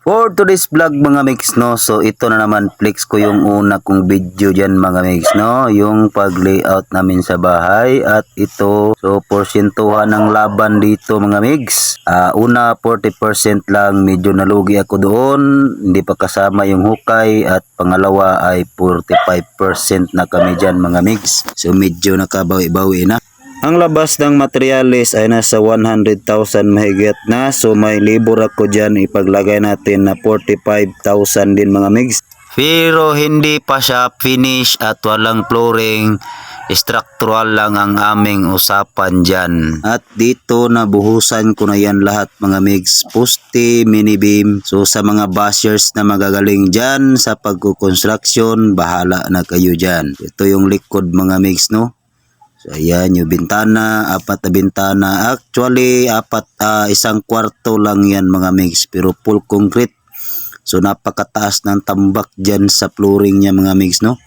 For today's vlog mga mix no, so ito na naman flex ko yung una kong video dyan mga mix no, yung pag layout namin sa bahay at ito, so porsentuhan ng laban dito mga mix. Una 40% lang, medyo nalugi ako doon, hindi pa kasama yung hukay at pangalawa ay 45% na kami dyan mga mix. So medyo nakabawi-bawi na. Ang labas ng materialis ay nasa 100,000 mahigit na. So may libor ako dyan. Ipaglagay natin na 45,000 din mga migs. Pero hindi pa siya finish at walang flooring. Structural lang ang aming usapan dyan. At dito nabuhusan ko na yan lahat mga migs. Poste, mini beam. So sa mga bashers na magagaling dyan sa pagkukonstruksyon, bahala na kayo dyan. Ito yung likod mga migs no. So ayan yung bintana, apat na bintana. Actually isang kwarto lang yan mga mix, pero full concrete. So napakataas ng tambak dyan sa flooring niya mga mix no.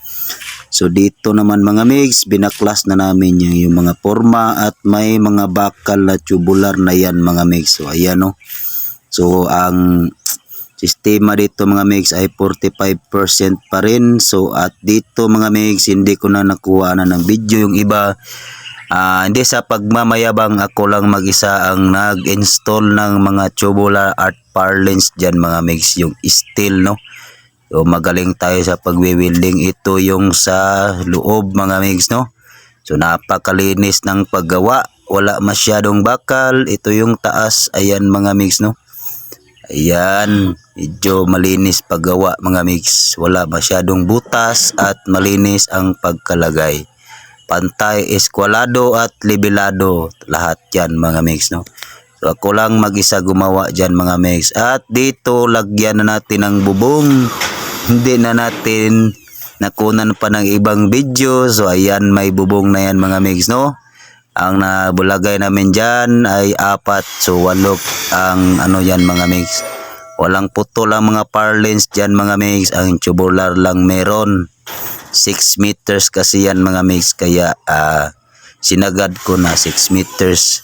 So dito naman mga mix, binaklas na namin yung mga forma at may mga bakal na tubular na yan mga mix. So ayan no. So ang sistema dito mga mix ay 45% pa rin. So at dito mga mix, hindi ko na nakuha na ng video yung iba. Hindi sa pagmamayabang, ako lang mag-isa ang nag-install ng mga tubular art parlance dyan mga mix, yung steel no. So magaling tayo sa pagwi-welding. Ito yung sa loob mga mix no. So napakalinis ng paggawa, wala masyadong bakal. Ito yung taas, ayan mga mix no. Ayan, medyo malinis paggawa mga mix. Wala masyadong butas at malinis ang pagkalagay. Pantay, eskwalado at libelado. Lahat yan mga mix no. So ako lang mag-isa gumawa dyan mga mix. At dito lagyan na natin ang bubong. Hindi na natin nakunan pa ng ibang video. So ayan, may bubong na yan mga mix no. Ang nabulagay namin dyan ay 4. So 8 ang ano yan mga mix. Walang puto lang mga parlance dyan mga mix. Ang tubular lang meron. 6 meters kasi yan mga mix. Kaya sinagad ko na 6 meters.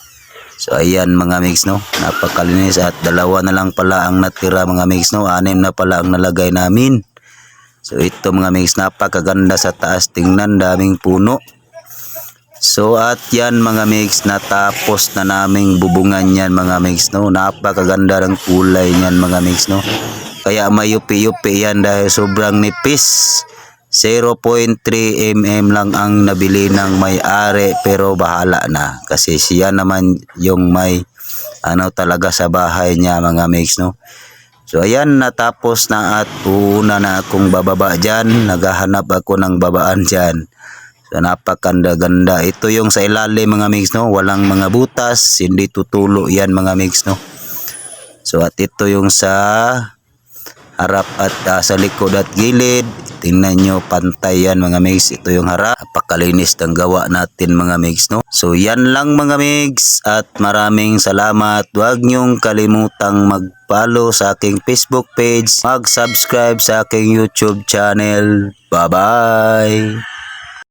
So ayan mga mix no. Napakalinis at 2 na lang pala ang natira mga mix no. 6 na pala ang nalagay namin. So ito mga mix, napakaganda sa taas. Tingnan, daming puno. So at yan mga mix, natapos na naming bubungan yan mga mix no. Napakaganda ng kulay niyan mga mix no. Kaya may yupi-yupi yan dahil sobrang nipis. 0.3 mm lang ang nabili ng may-ari, pero bahala na kasi siya naman yung may ano talaga sa bahay niya mga mix no. So ayan, natapos na at una na akong bababa dyan. Naghahanap ako ng babaan dyan. So napakaganda-ganda. Ito yung sa ilalim mga mix no. Walang mga butas, hindi tutulo yan mga mix no. So at ito yung sa harap at sa likod at gilid. Tingnan nyo, pantay yan mga mix. Ito yung harap. Napakalinis ng gawa natin mga mix no. So yan lang mga mix at maraming salamat. Huwag nyong kalimutang mag-follow sa aking Facebook page. Mag-subscribe sa aking YouTube channel. Bye bye!